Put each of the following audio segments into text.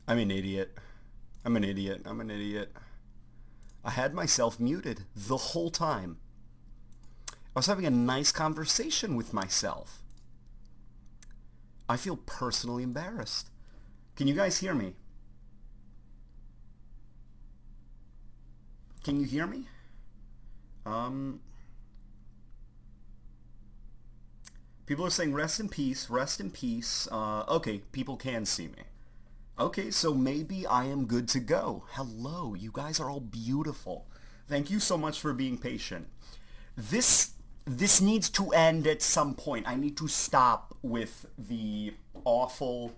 I'm an idiot. I'm an idiot. I'm an idiot. I had myself muted the whole time. I was having a nice conversation with myself. I feel personally embarrassed. Can you guys hear me? Can you hear me? People are saying rest in peace, rest in peace. Okay, people can see me. Okay, so maybe I am good to go. Hello, you guys are all beautiful. Thank you so much for being patient. This needs to end at some point. I need to stop with the awful,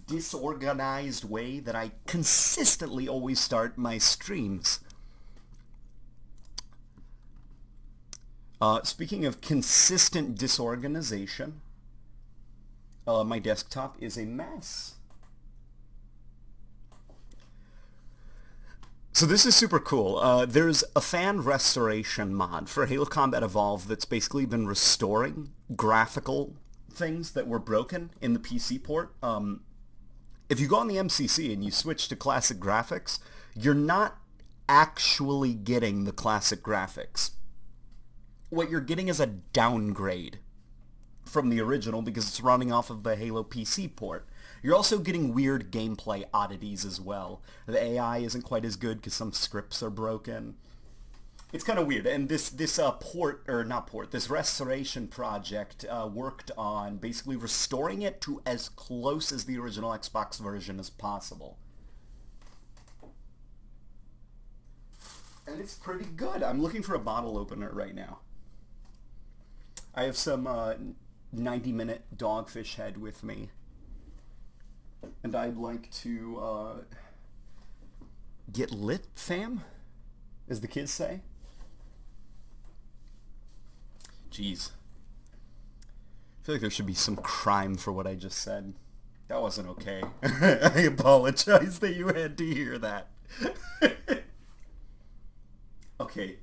disorganized way that I consistently always start my streams. Speaking of consistent disorganization, my desktop is a mess. So this is super cool. There's a fan restoration mod for Halo Combat Evolved that's basically been restoring graphical things that were broken in the PC port. If you go on the MCC and you switch to classic graphics, you're not actually getting the classic graphics. What you're getting is a downgrade from the original because it's running off of the Halo PC port. You're also getting weird gameplay oddities as well. The AI isn't quite as good because some scripts are broken. It's kind of weird. And this this restoration project worked on basically restoring it to as close as the original Xbox version as possible. And it's pretty good. I'm looking for a bottle opener right now. I have some 90-minute Dogfish Head with me. And I'd like to get lit, fam, as the kids say. Jeez. I feel like there should be some crime for what I just said. That wasn't okay. I apologize that you had to hear that. Okay.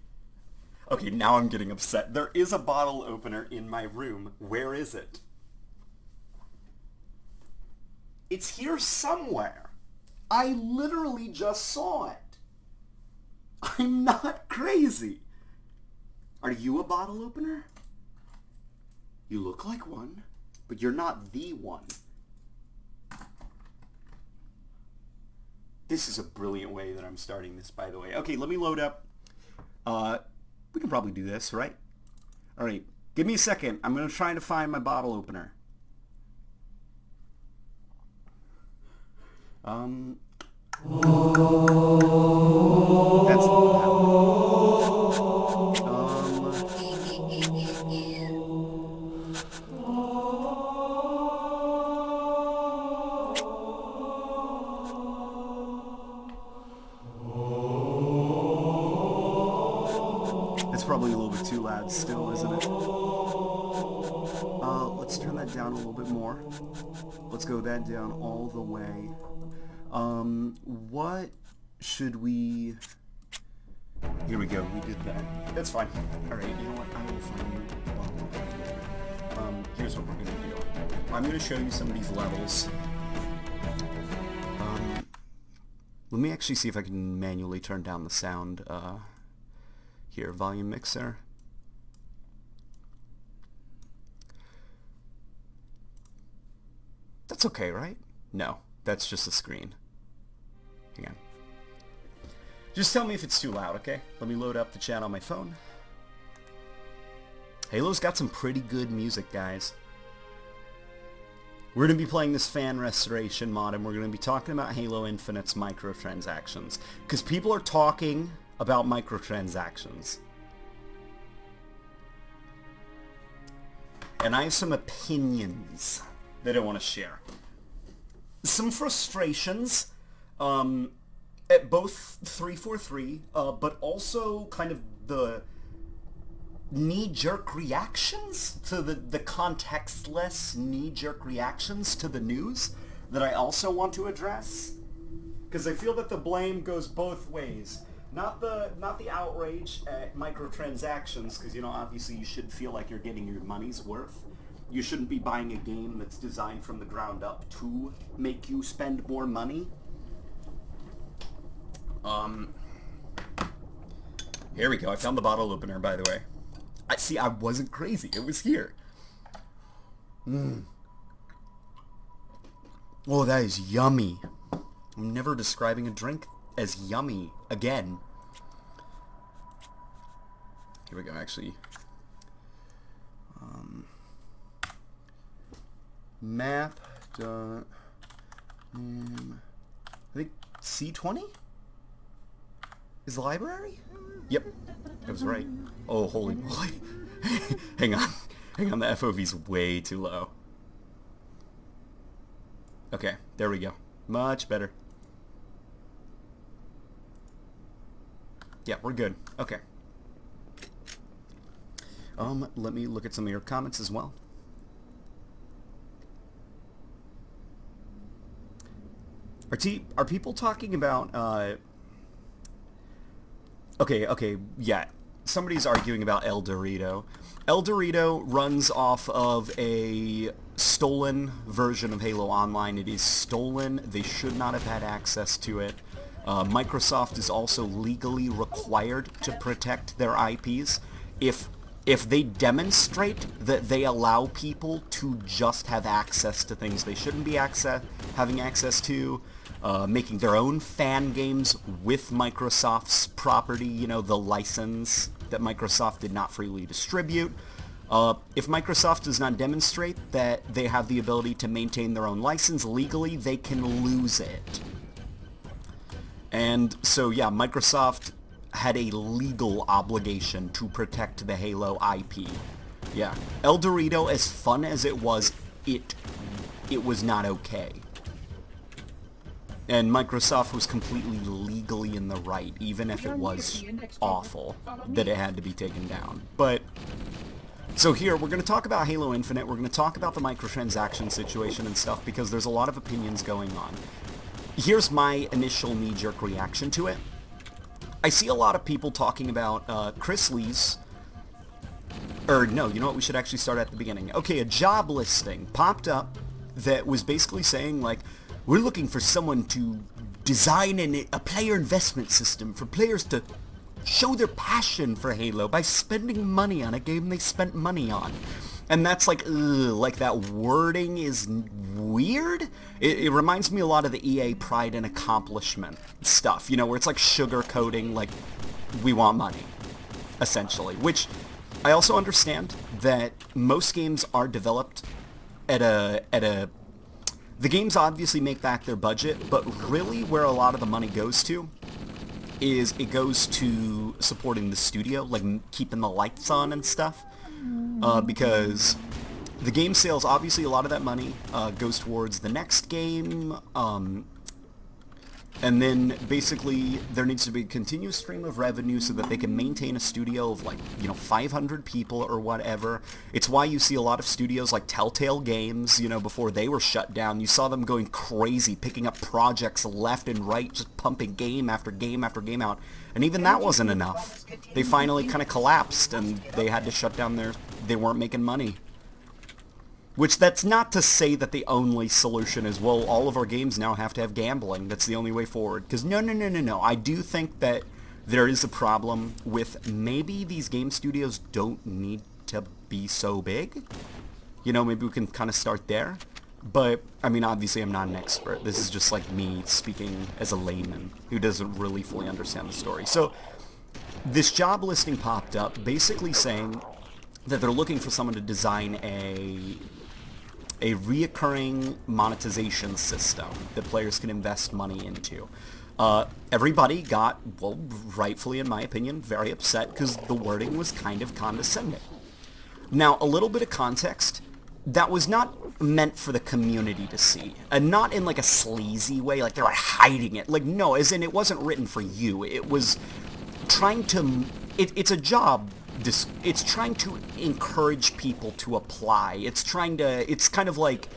Okay, now I'm getting upset. There is a bottle opener in my room. Where is it? It's here somewhere. I literally just saw it. I'm not crazy. Are you a bottle opener? You look like one, but you're not the one. This is a brilliant way that I'm starting this, by the way. Okay, let me load up. We can probably do this, right? All right, give me a second. I'm going to try to find my bottle opener. That's it's probably a little bit too loud still, isn't it? Let's turn that down a little bit more. Let's go that down all the way. What should we... Here we go, we did that. That's fine. Alright, you know what, I will find you a bottle opener. Here's what we're gonna do. I'm gonna show you some of these levels. Let me actually see if I can manually turn down the sound, here, volume mixer. That's okay, right? No, that's just a screen. Hang on. Just tell me if it's too loud, okay? Let me load up the chat on my phone. Halo's got some pretty good music, guys. We're going to be playing this fan restoration mod, and we're going to be talking about Halo Infinite's microtransactions. Because people are talking about microtransactions. And I have some opinions that I want to share. Some frustrations at both 343, but also kind of the knee-jerk reactions to the contextless knee-jerk reactions to the news that I also want to address. Because I feel that the blame goes both ways. Not the outrage at microtransactions, because, you know, obviously you should feel like you're getting your money's worth. you shouldn't be buying a game that's designed from the ground up to make you spend more money. Here we go. I found the bottle opener, by the way. I wasn't crazy. It was here. Oh, that is yummy. I'm never describing a drink as yummy again. Here we go, actually. Map. I think C20 is the library? Yep, I was right. Oh, holy moly. Hang on, the FOV's way too low. Okay, there we go. Much better. Yeah, we're good. Okay. Let me look at some of your comments as well. Are people talking about, okay, yeah. Somebody's arguing about El Dorito. El Dorito runs off of a stolen version of Halo Online. It is stolen. They should not have had access to it. Microsoft is also legally required to protect their IPs. If they demonstrate that they allow people to just have access to things they shouldn't be having access to, making their own fan games with Microsoft's property, you know, the license that Microsoft did not freely distribute. If Microsoft does not demonstrate that they have the ability to maintain their own license legally, they can lose it. And so, yeah, Microsoft had a legal obligation to protect the Halo IP. Yeah. El Dorito, as fun as it was, it was not okay. And Microsoft was completely legally in the right, even if it was awful that it had to be taken down. But, so here, we're going to talk about Halo Infinite, we're going to talk about the microtransaction situation and stuff, because there's a lot of opinions going on. Here's my initial knee-jerk reaction to it. I see a lot of people talking about Chris Lee's, or no, you know what, we should actually start at the beginning. Okay, a job listing popped up that was basically saying, like, we're looking for someone to design a player investment system for players to show their passion for Halo by spending money on a game they spent money on. And that's like, ugh, like that wording is weird. It reminds me a lot of the EA pride and accomplishment stuff, you know, where it's like sugarcoating, like, we want money, essentially. Which, I also understand that most games are developed the games obviously make back their budget, but really where a lot of the money goes to is it goes to supporting the studio, like keeping the lights on and stuff. Because the game sales, obviously a lot of that money goes towards the next game, and then basically there needs to be a continuous stream of revenue so that they can maintain a studio of, like, you know, 500 people or whatever. It's why you see a lot of studios like Telltale Games, you know, before they were shut down, you saw them going crazy, picking up projects left and right, just pumping game after game after game out. And even that wasn't enough. They finally kind of collapsed and they had to shut down they weren't making money. Which, that's not to say that the only solution is, well, all of our games now have to have gambling. That's the only way forward. Because no. I do think that there is a problem with maybe these game studios don't need to be so big. You know, maybe we can kind of start there. But, I mean, obviously I'm not an expert. This is just like me speaking as a layman who doesn't really fully understand the story. So, this job listing popped up basically saying that they're looking for someone to design a reoccurring monetization system that players can invest money into. Everybody got, well, rightfully in my opinion, very upset because the wording was kind of condescending. Now, a little bit of context, that was not meant for the community to see, and not in like a sleazy way, like they were hiding it. Like, no, as in it wasn't written for you. It was trying to, it's a job. It's trying to encourage people to apply. It's kind of like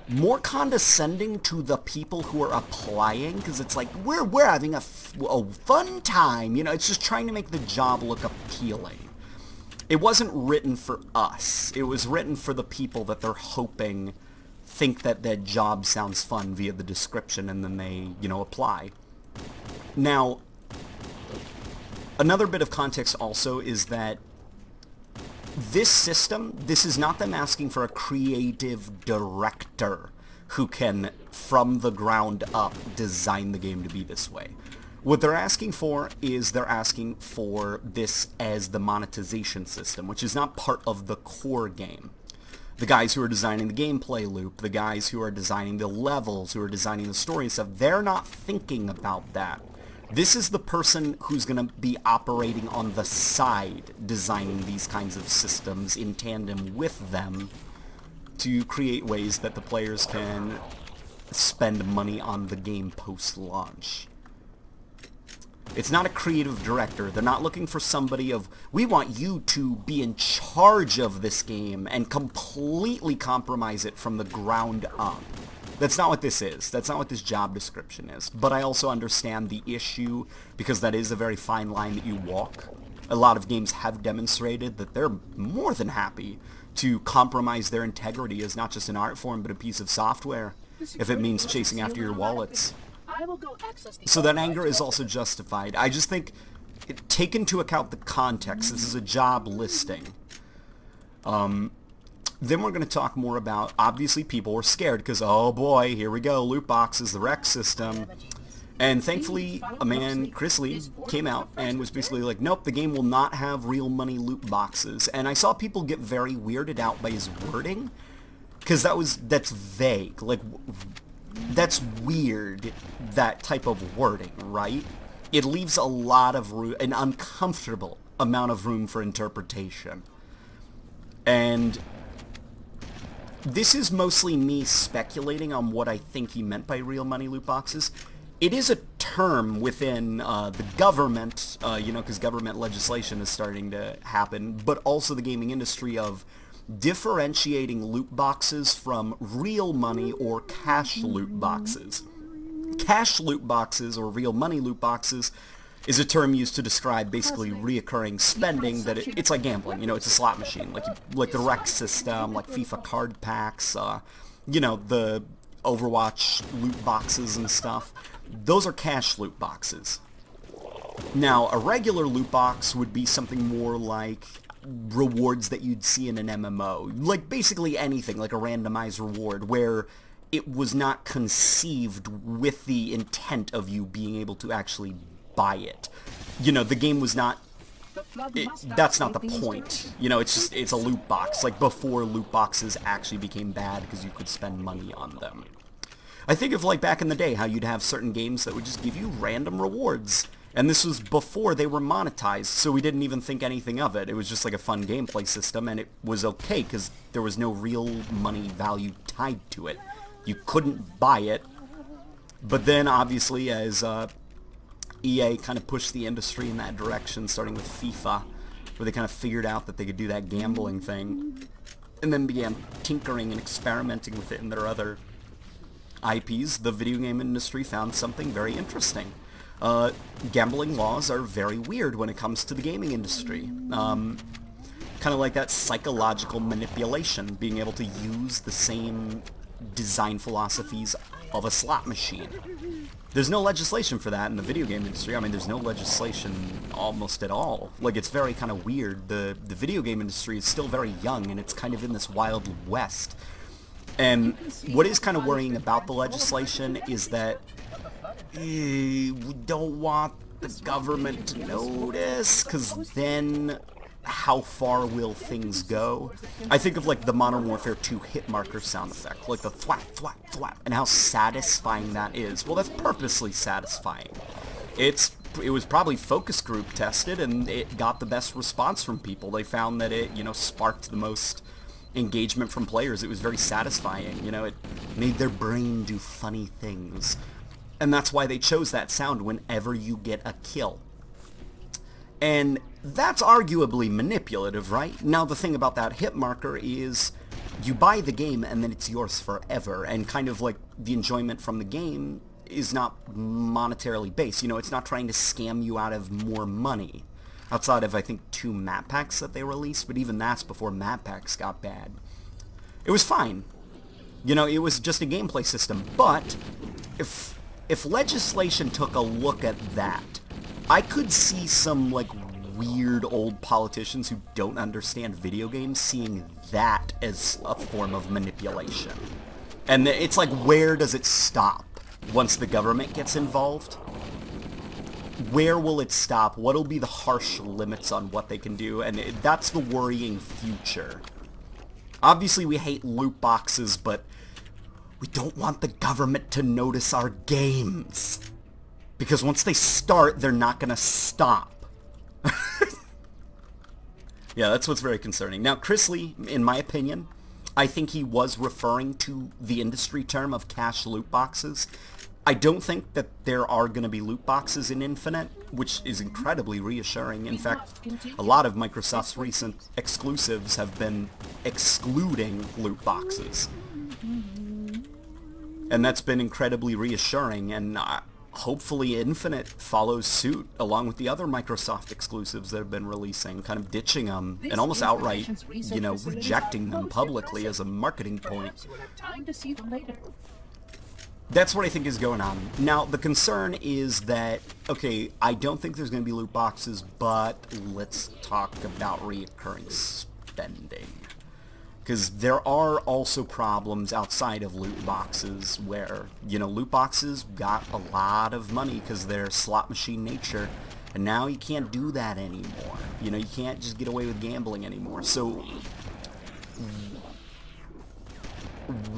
more condescending to the people who are applying, because it's like, we're having a fun time, you know. It's just trying to make the job look appealing. It wasn't written for us. It was written for the people that they're hoping think that their job sounds fun via the description, and then they, apply. Now, another bit of context also is that this system, this is not them asking for a creative director who can, from the ground up, design the game to be this way. What they're asking for is they're asking for this as the monetization system, which is not part of the core game. The guys who are designing the gameplay loop, the guys who are designing the levels, who are designing the story and stuff, they're not thinking about that. This is the person who's going to be operating on the side, designing these kinds of systems in tandem with them to create ways that the players can spend money on the game post-launch. It's not a creative director. They're not looking for somebody of, we want you to be in charge of this game and completely compromise it from the ground up. That's not what this is. That's not what this job description is. But I also understand the issue, because that is a very fine line that you walk. A lot of games have demonstrated that they're more than happy to compromise their integrity as not just an art form, but a piece of software, if it means chasing after your wallets. So that anger is also justified. I just think, take into account the context. This is a job listing. Then we're going to talk more about, obviously people were scared because, oh boy, here we go, loot boxes, the rec system. And thankfully, a man, Chris Lee, came out and was basically like, nope, the game will not have real money loot boxes. And I saw people get very weirded out by his wording, because that's vague. Like, that's weird, that type of wording, right? It leaves a lot of room, an uncomfortable amount of room for interpretation. And this is mostly me speculating on what I think he meant by real money loot boxes. It is a term within the government, because government legislation is starting to happen, but also the gaming industry, of differentiating loot boxes from real money or cash loot boxes. Cash loot boxes, or real money loot boxes, is a term used to describe basically reoccurring spending, that it's like gambling, it's a slot machine, like the rec system, like FIFA card packs, the Overwatch loot boxes and stuff. Those are cash loot boxes. Now, a regular loot box would be something more like rewards that you'd see in an MMO, like basically anything, like a randomized reward, where it was not conceived with the intent of you being able to actually buy it. The game was not, that's not the point. It's a loot box, like before loot boxes actually became bad because you could spend money on them. I think of like back in the day how you'd have certain games that would just give you random rewards. And this was before they were monetized, so we didn't even think anything of it. It was just like a fun gameplay system, and it was okay because there was no real money value tied to it. You couldn't buy it. But then, obviously, as EA kind of pushed the industry in that direction, starting with FIFA, where they kind of figured out that they could do that gambling thing, and then began tinkering and experimenting with it in their other IPs, the video game industry found something very interesting. Gambling laws are very weird when it comes to the gaming industry. Kind of like that psychological manipulation, being able to use the same design philosophies of a slot machine. There's no legislation for that in the video game industry. I mean, there's no legislation almost at all. Like, it's very kind of weird. The video game industry is still very young, and it's kind of in this wild west. And what is kind of worrying about the legislation is that we don't want the government to notice, because then how far will things go? I think of like the Modern Warfare 2 hit marker sound effect, like the thwap, thwap, thwap, and how satisfying that is. Well, that's purposely satisfying. It was probably focus group tested, and it got the best response from people. They found that it, sparked the most engagement from players. It was very satisfying. It made their brain do funny things. And that's why they chose that sound whenever you get a kill. And that's arguably manipulative, right? Now, the thing about that hit marker is you buy the game and then it's yours forever. And kind of like the enjoyment from the game is not monetarily based. It's not trying to scam you out of more money. outside of, I think, 2 map packs that they released, but even that's before map packs got bad. It was fine. You know, it was just a gameplay system, but if legislation took a look at that, I could see some, like, weird old politicians who don't understand video games seeing that as a form of manipulation. And it's like, where does it stop once the government gets involved? Where will it stop? What will be the harsh limits on what they can do? And that's the worrying future. Obviously, we hate loot boxes, but we don't want the government to notice our games. Because once they start, they're not going to stop. Yeah, that's what's very concerning. Now, Chris Lee, in my opinion, I think he was referring to the industry term of cash loot boxes. I don't think that there are going to be loot boxes in Infinite, which is incredibly reassuring. In fact, a lot of Microsoft's recent exclusives have been excluding loot boxes. And that's been incredibly reassuring, and hopefully Infinite follows suit along with the other Microsoft exclusives that have been releasing, kind of ditching them and almost outright, you know, rejecting them publicly as a marketing point. That's what I think is going on. Now, the concern is that, okay, I don't think there's going to be loot boxes, but let's talk about reoccurring spending. Because there are also problems outside of loot boxes where, you know, loot boxes got a lot of money because they're slot machine nature, and now you can't do that anymore. You know, you can't just get away with gambling anymore. So,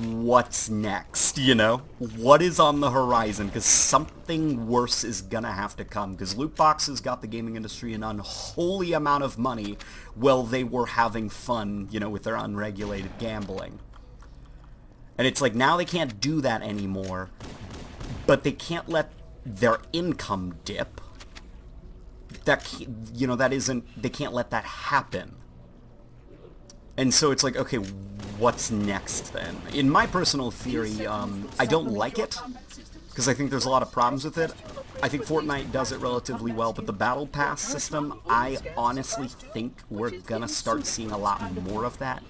what's next, you know? What is on the horizon? Because something worse is gonna have to come, because loot boxes got the gaming industry an unholy amount of money while they were having fun, you know, with their unregulated gambling. And it's like, now they can't do that anymore, but they can't let their income dip. That, you know, that isn't, they can't let that happen. And so it's like, okay, what's next then? In my personal theory, I don't like it, because I think there's a lot of problems with it. I think Fortnite does it relatively well, but the Battle Pass system, I honestly think we're gonna start seeing a lot more of that.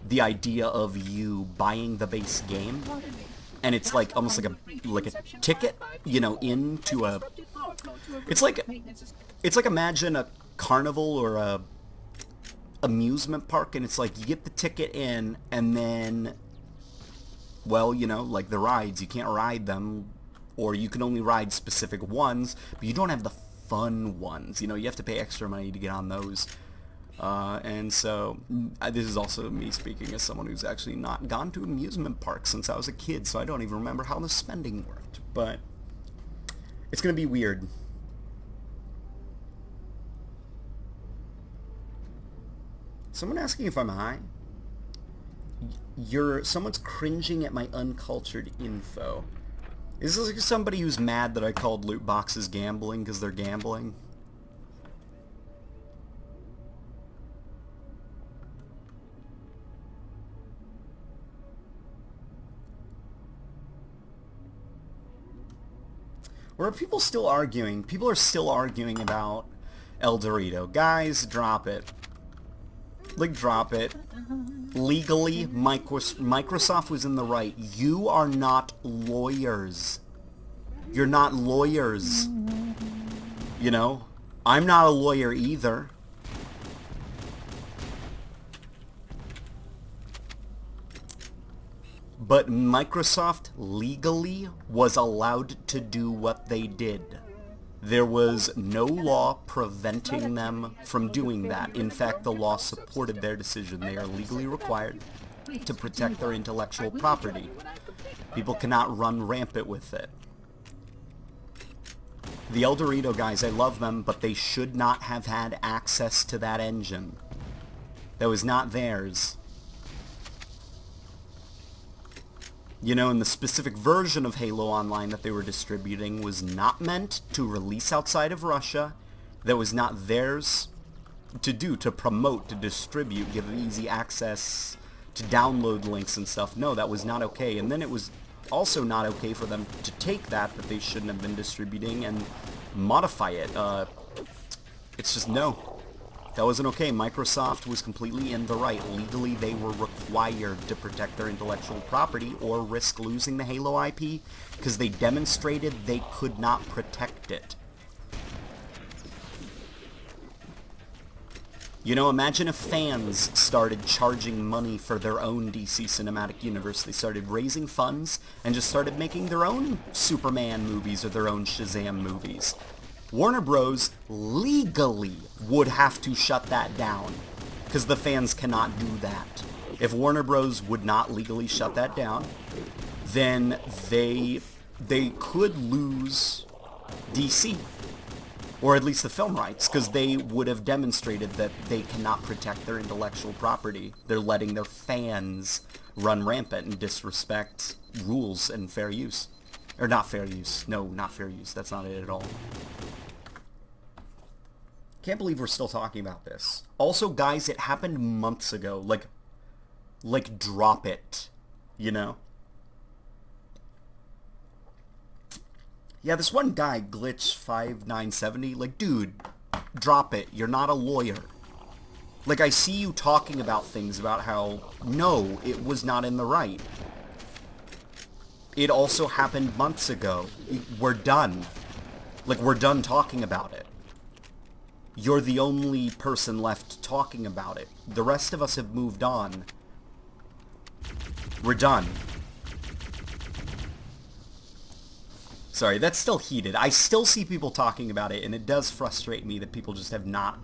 The idea of you buying the base game, and it's like, almost like a ticket, you know, into a... It's like imagine a carnival or a amusement park, and it's like you get the ticket in, and then, well, you know, like the rides, you can't ride them, or you can only ride specific ones, but you don't have the fun ones. You know, you have to pay extra money to get on those. And so this is also me speaking as someone who's actually not gone to an amusement park since I was a kid, so I don't even remember how the spending worked. But it's gonna be weird. Someone asking if I'm high? Someone's cringing at my uncultured info. Is this like somebody who's mad that I called loot boxes gambling because they're gambling? Or are people still arguing? People are still arguing about El Dorito. Guys, drop it. Like, drop it. Legally, Microsoft was in the right. You are not lawyers. You're not lawyers. You know? I'm not a lawyer either. But Microsoft legally was allowed to do what they did. There was no law preventing them from doing that. In fact, the law supported their decision. They are legally required to protect their intellectual property. People cannot run rampant with it. The El Dorito guys, I love them, but they should not have had access to that engine. That was not theirs. You know, and the specific version of Halo Online that they were distributing was not meant to release outside of Russia. That was not theirs to do, to promote, to distribute, give easy access to download links and stuff. No, that was not okay. And then it was also not okay for them to take that they shouldn't have been distributing and modify it. It's just no. That wasn't okay. Microsoft was completely in the right. Legally, they were required to protect their intellectual property or risk losing the Halo IP because they demonstrated they could not protect it. You know, imagine if fans started charging money for their own DC Cinematic Universe. They started raising funds and just started making their own Superman movies or their own Shazam movies. Warner Bros. Legally would have to shut that down because the fans cannot do that. If Warner Bros. Would not legally shut that down, then they could lose DC, or at least the film rights, because they would have demonstrated that they cannot protect their intellectual property. They're letting their fans run rampant and disrespect rules and fair use. Or not fair use. No, not fair use. That's not it at all. Can't believe we're still talking about this. Also, guys, it happened months ago. Like drop it. You know? Yeah, this one guy, Glitch5970, like, dude, drop it. You're not a lawyer. Like, I see you talking about things about how, no, it was not in the right. It also happened months ago. We're done. Like, we're done talking about it. You're the only person left talking about it. The rest of us have moved on. We're done. Sorry, that's still heated. I still see people talking about it, and it does frustrate me that people just have not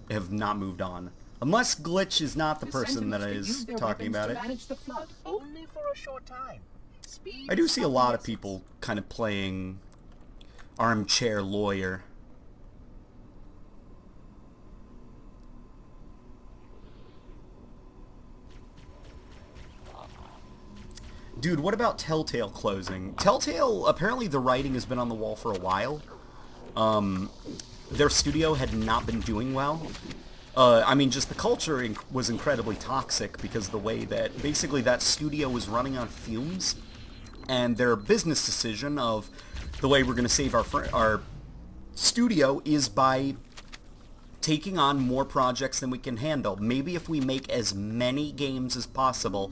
moved on. Unless Glitch is not the person that is talking about it. Only for a short time. I do see a lot of people kind of playing armchair lawyer. Dude, what about Telltale closing? Telltale, apparently the writing has been on the wall for a while. Their studio had not been doing well. I mean, just the culture was incredibly toxic because the way that, basically, that studio was running on fumes. And their business decision of the way we're going to save our studio is by taking on more projects than we can handle. Maybe if we make as many games as possible,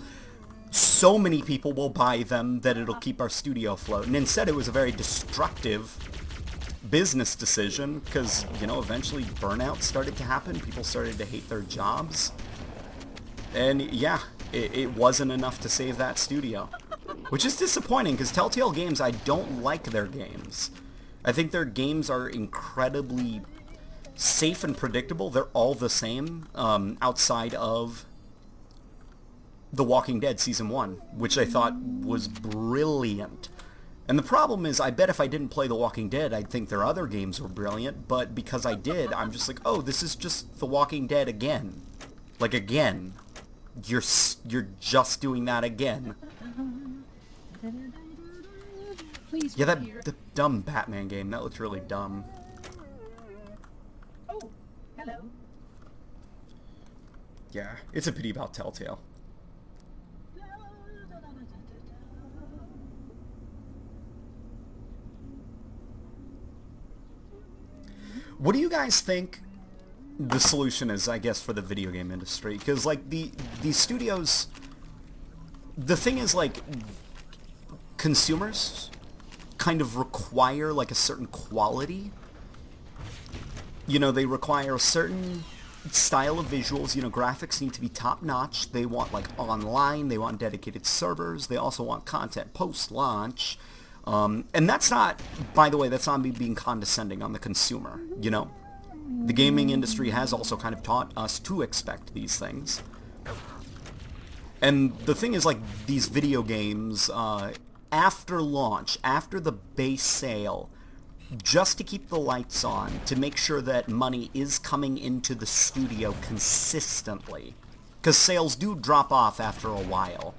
so many people will buy them that it'll keep our studio afloat. And instead it was a very destructive business decision because, you know, eventually burnout started to happen. People started to hate their jobs. And yeah, it wasn't enough to save that studio. Which is disappointing because Telltale Games, I don't like their games. I think their games are incredibly safe and predictable. They're all the same outside of The Walking Dead Season 1, which I thought was brilliant. And the problem is, I bet if I didn't play The Walking Dead, I'd think their other games were brilliant, but because I did, I'm just like, oh, this is just The Walking Dead again. Like, again. You're just doing that again. Yeah, the dumb Batman game, that looks really dumb. Oh, hello. Yeah, it's a pity about Telltale. What do you guys think the solution is, I guess, for the video game industry? Because, like, these studios... The thing is, like, consumers kind of require, like, a certain quality. You know, they require a certain style of visuals. You know, graphics need to be top-notch. They want, like, online. They want dedicated servers. They also want content post-launch. And that's not, by the way, that's not me being condescending on the consumer, you know? The gaming industry has also kind of taught us to expect these things. And the thing is, like, these video games, after launch, after the base sale, just to keep the lights on, to make sure that money is coming into the studio consistently, because sales do drop off after a while.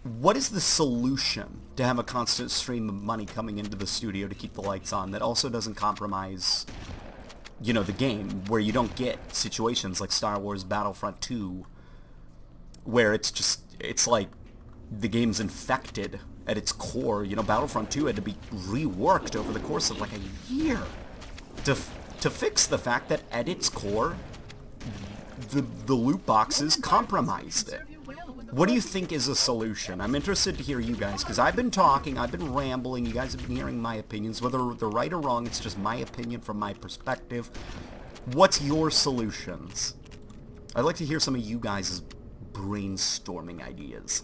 What is the solution to have a constant stream of money coming into the studio to keep the lights on that also doesn't compromise, you know, the game, where you don't get situations like Star Wars Battlefront 2, where it's like the game's infected at its core. You know, Battlefront 2 had to be reworked over the course of like a year to fix the fact that at its core, the loot boxes compromised it. What do you think is a solution? I'm interested to hear you guys, because I've been talking, I've been rambling, you guys have been hearing my opinions. Whether they're right or wrong, it's just my opinion from my perspective. What's your solutions? I'd like to hear some of you guys' brainstorming ideas.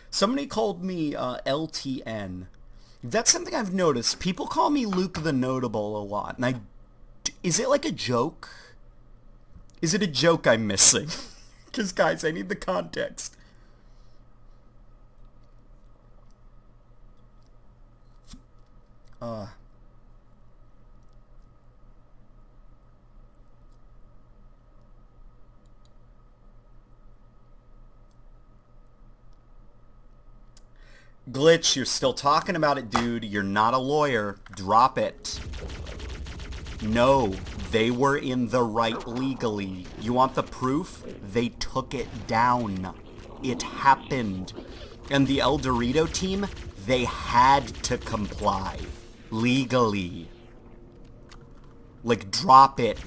Somebody called me LTN. That's something I've noticed. People call me Luke the Notable a lot. And is it like a joke? Is it a joke I'm missing? Because, guys, I need the context. Glitch, you're still talking about it, dude. You're not a lawyer. Drop it. No, they were in the right legally. You want the proof? They took it down. It happened. And the El Dorito team, they had to comply. Legally. Like, drop it.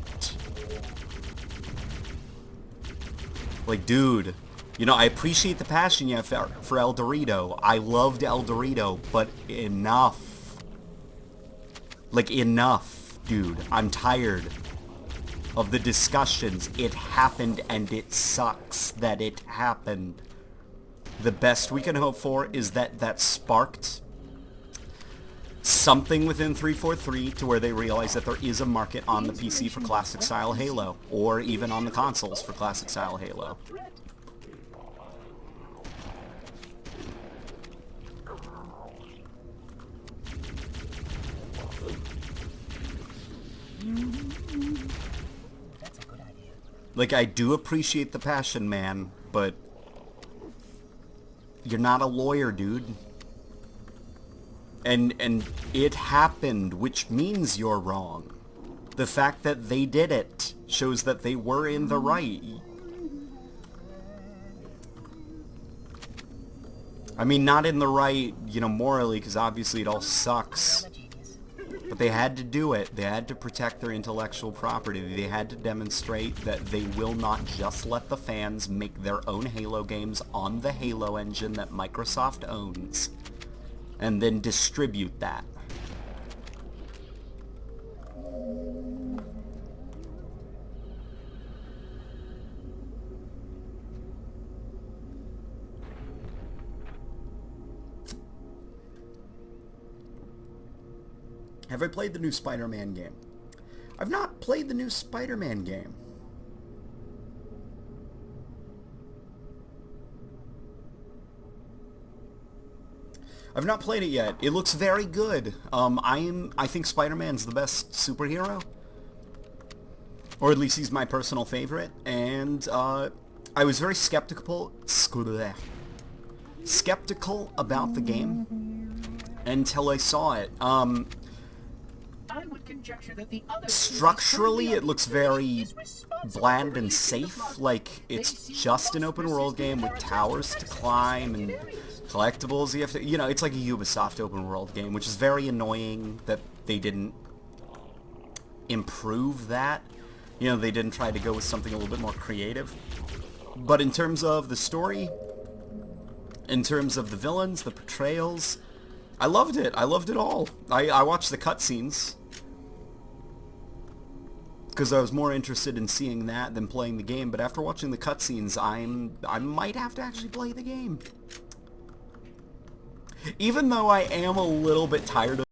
Like, dude. You know, I appreciate the passion you have for El Dorito. I loved El Dorito, but enough. Like, enough, dude. I'm tired of the discussions. It happened, and it sucks that it happened. The best we can hope for is that that sparked something within 343 to where they realize that there is a market on the PC for classic-style Halo, or even on the consoles for classic-style Halo. That's a good idea. Like, I do appreciate the passion, man, but you're not a lawyer, dude. And it happened, which means you're wrong. The fact that they did it shows that they were in the right. I mean, not in the right, you know, morally, because obviously it all sucks. But they had to do it. They had to protect their intellectual property. They had to demonstrate that they will not just let the fans make their own Halo games on the Halo engine that Microsoft owns, and then distribute that. Have I played the new Spider-Man game? I've not played the new Spider-Man game. I've not played it yet. It looks very good. I think Spider-Man's the best superhero. Or at least he's my personal favorite. And I was very skeptical about the game until I saw it. I would conjecture that the other Structurally, it looks very bland and safe. Like, it's just an open world game with towers to climb and collectibles you have to... You know, it's like a Ubisoft open world game, which is very annoying that they didn't improve that. You know, they didn't try to go with something a little bit more creative. But in terms of the story, in terms of the villains, the portrayals, I loved it. I loved it all. I watched the cutscenes because I was more interested in seeing that than playing the game. But after watching the cutscenes, I might have to actually play the game. Even though I am a little bit tired of